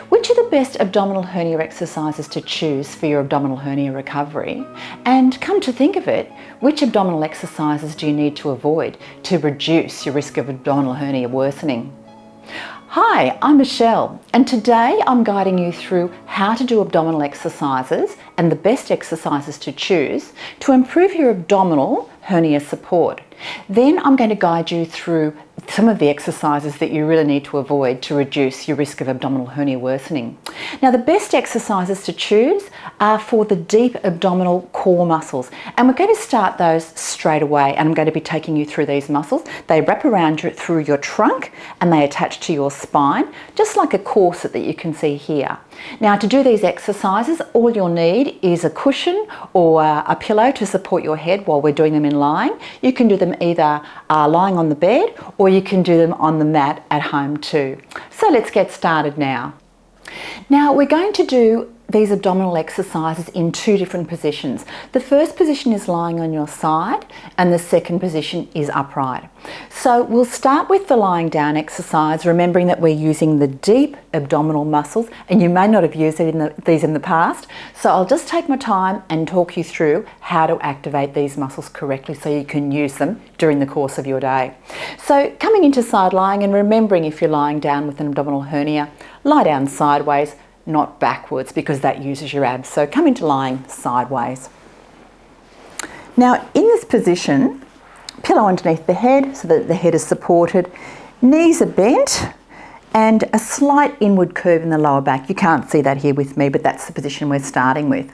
Which are the best abdominal hernia exercises to choose for your abdominal hernia recovery? And come to think of it, which abdominal exercises do you need to avoid to reduce your risk of abdominal hernia worsening? Hi, I'm Michelle, and today I'm guiding you through how to do abdominal exercises and the best exercises to choose to improve your abdominal hernia support. Then I'm going to guide you through some of the exercises that you really need to avoid to reduce your risk of abdominal hernia worsening. Now, the best exercises to choose are for the deep abdominal core muscles, and we're going to start those straight away, and I'm going to be taking you through these muscles. They wrap around through your trunk and they attach to your spine, just like a corset that you can see here. Now, to do these exercises, all you'll need is a cushion or a pillow to support your head while we're doing them in lying. You can do them either lying on the bed, or you can do them on the mat at home too. So let's get started now. Now, we're going to do these abdominal exercises in two different positions. The first position is lying on your side and the second position is upright. So we'll start with the lying down exercise, remembering that we're using the deep abdominal muscles, and you may not have used these in the past. So I'll just take my time and talk you through how to activate these muscles correctly so you can use them during the course of your day. So coming into side lying, and remembering if you're lying down with an abdominal hernia, lie down sideways, not backwards, because that uses your abs. So come into lying sideways. Now, in this position, pillow underneath the head so that the head is supported, knees are bent, and a slight inward curve in the lower back. You can't see that here with me, but that's the position we're starting with.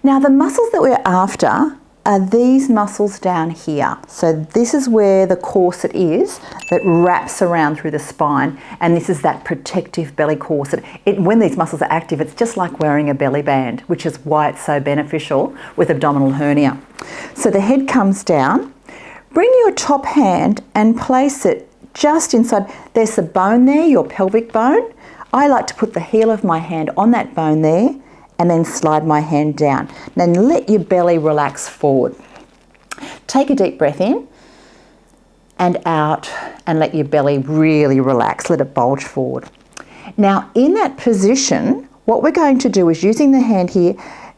Now, the muscles that we're after are these muscles down here. So this is where the corset is that wraps around through the spine, and this is that protective belly corset. When these muscles are active, it's just like wearing a belly band, which is why it's so beneficial with abdominal hernia. So the head comes down. Bring your top hand and place it just inside. There's a bone there, your pelvic bone. I like to put the heel of my hand on that bone there and then slide my hand down. Then let your belly relax forward. Take a deep breath in and out, and let your belly really relax. Let it bulge forward. Now, in that position, what we're going to do is, using the hand here,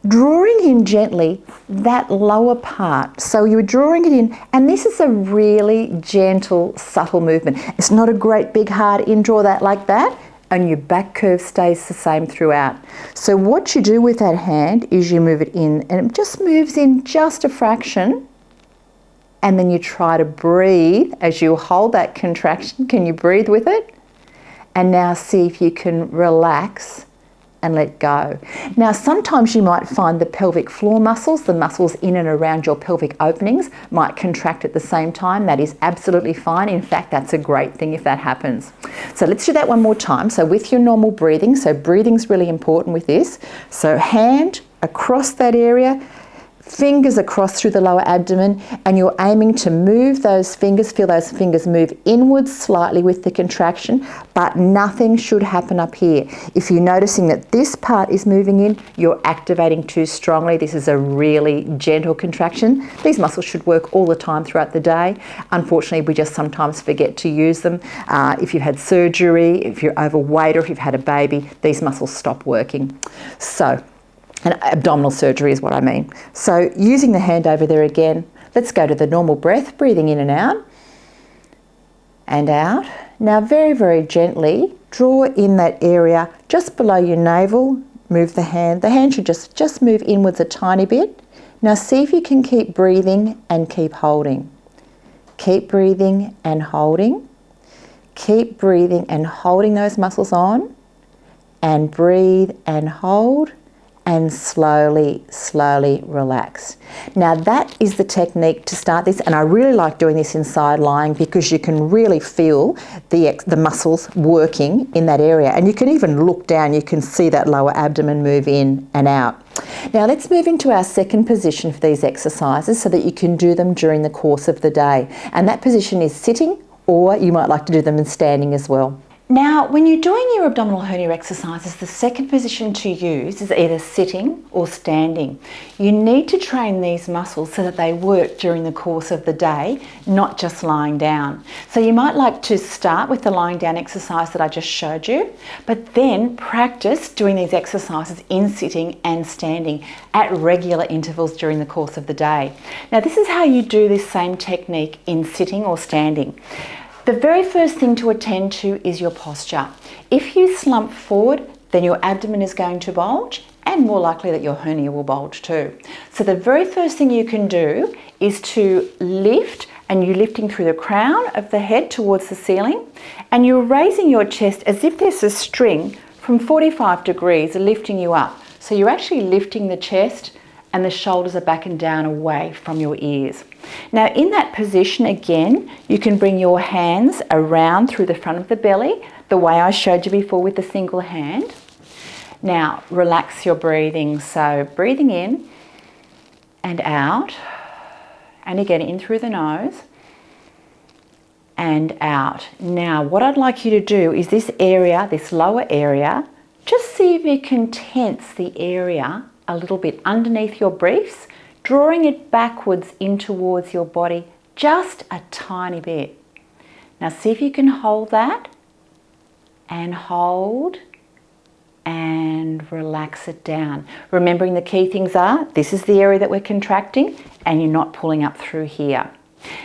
drawing in gently that lower part. So you're drawing it in, and this is a really gentle, subtle movement. It's not a great big hard in draw that like that, and your back curve stays the same throughout. So what you do with that hand is you move it in, and it just moves in just a fraction, and then you try to breathe as you hold that contraction. Can you breathe with it? And now see if you can relax and let go. Now, sometimes you might find the pelvic floor muscles, the muscles in and around your pelvic openings, might contract at the same time. That is absolutely fine. In fact, that's a great thing if that happens. So let's do that one more time. So with your normal breathing, so breathing's really important with this. So hand across that area, fingers across through the lower abdomen, and you're aiming to move those fingers, feel those fingers move inwards slightly with the contraction, but nothing should happen up here. If you're noticing that this part is moving in, you're activating too strongly. This is a really gentle contraction. These muscles should work all the time throughout the day. Unfortunately, we just sometimes forget to use them. If you've had surgery, if you're overweight, or if you've had a baby, these muscles stop working. So, and abdominal surgery is what I mean. So using the hand over there again, let's go to the normal breath, breathing in and out. And out. Now very, very gently draw in that area just below your navel. Move the hand. The hand should just move inwards a tiny bit. Now see if you can keep breathing and keep holding. Keep breathing and holding. Keep breathing and holding those muscles on. And breathe and hold. And slowly, slowly relax. Now that is the technique to start this, and I really like doing this in side lying because you can really feel the muscles working in that area, and you can even look down, you can see that lower abdomen move in and out. Now let's move into our second position for these exercises so that you can do them during the course of the day, and that position is sitting, or you might like to do them in standing as well. Now, when you're doing your abdominal hernia exercises, the second position to use is either sitting or standing. You need to train these muscles so that they work during the course of the day, not just lying down. So you might like to start with the lying down exercise that I just showed you, but then practice doing these exercises in sitting and standing at regular intervals during the course of the day. Now, this is how you do this same technique in sitting or standing. The very first thing to attend to is your posture. If you slump forward, then your abdomen is going to bulge, and more likely that your hernia will bulge too. So the very first thing you can do is to lift, and you're lifting through the crown of the head towards the ceiling, and you're raising your chest as if there's a string from 45 degrees lifting you up. So you're actually lifting the chest, and the shoulders are back and down away from your ears. Now, in that position, again, you can bring your hands around through the front of the belly, the way I showed you before with the single hand. Now, relax your breathing. So breathing in and out, and again in through the nose and out. Now, what I'd like you to do is this area, this lower area, just see if you can tense the area a little bit underneath your briefs, drawing it backwards in towards your body just a tiny bit. Now see if you can hold that, and hold and relax it down. Remembering the key things are, this is the area that we're contracting and you're not pulling up through here.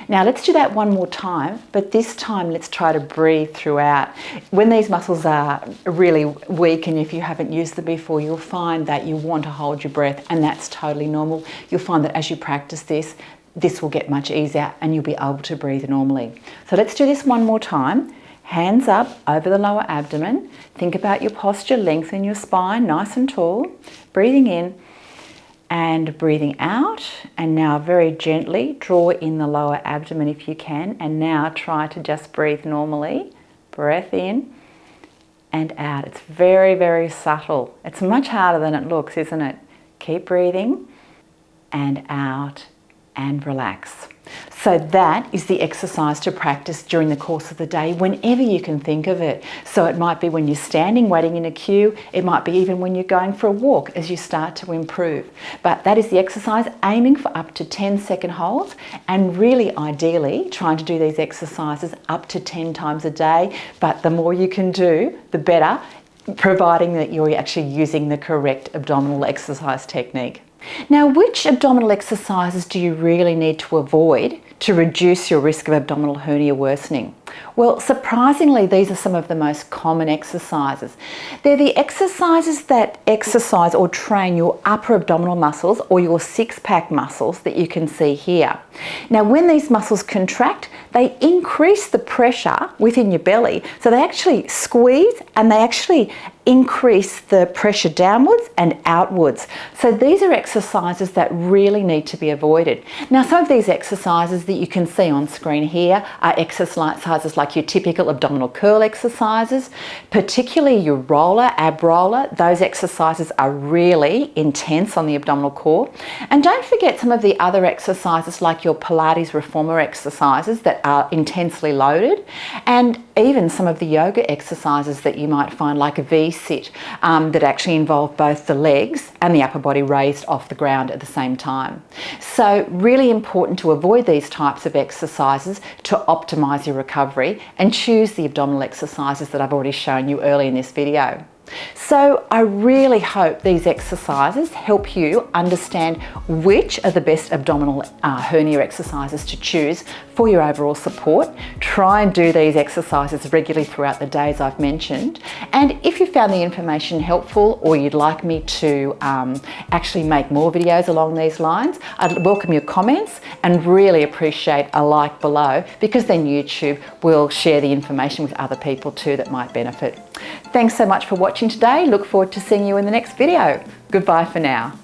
Now let's do that one more time, but this time let's try to breathe throughout. When these muscles are really weak, and if you haven't used them before, you'll find that you want to hold your breath, and that's totally normal. You'll find that as you practice this, this will get much easier and you'll be able to breathe normally. So let's do this one more time. Hands up over the lower abdomen. Think about your posture, lengthen your spine nice and tall. Breathing in and breathing out, and now very gently draw in the lower abdomen if you can, and now try to just breathe normally. Breath in and out. It's very, very subtle. It's much harder than it looks, isn't it? Keep breathing and out and relax. So that is the exercise to practice during the course of the day whenever you can think of it. So it might be when you're standing waiting in a queue, it might be even when you're going for a walk as you start to improve. But that is the exercise, aiming for up to 10-second holds, and really ideally trying to do these exercises up to 10 times a day. But the more you can do, the better, providing that you're actually using the correct abdominal exercise technique. Now, which abdominal exercises do you really need to avoid to reduce your risk of abdominal hernia worsening? Well, surprisingly, these are some of the most common exercises. They're the exercises that exercise or train your upper abdominal muscles or your six-pack muscles that you can see here. Now, when these muscles contract, they increase the pressure within your belly. So they actually squeeze and they actually increase the pressure downwards and outwards. So these are exercises that really need to be avoided. Now, some of these exercises that you can see on screen here are exercises like your typical abdominal curl exercises, particularly your roller, ab roller. Those exercises are really intense on the abdominal core. And don't forget some of the other exercises like your Pilates reformer exercises that are intensely loaded, and even some of the yoga exercises that you might find like a V-sit that actually involve both the legs and the upper body raised off the ground at the same time. So really important to avoid these types of exercises to optimize your recovery, and choose the abdominal exercises that I've already shown you early in this video. So I really hope these exercises help you understand which are the best abdominal hernia exercises to choose for your overall support. Try and do these exercises regularly throughout the days I've mentioned. And if you found the information helpful, or you'd like me to actually make more videos along these lines, I'd welcome your comments and really appreciate a like below, because then YouTube will share the information with other people too that might benefit. Thanks so much for watching today. Look forward to seeing you in the next video. Goodbye for now.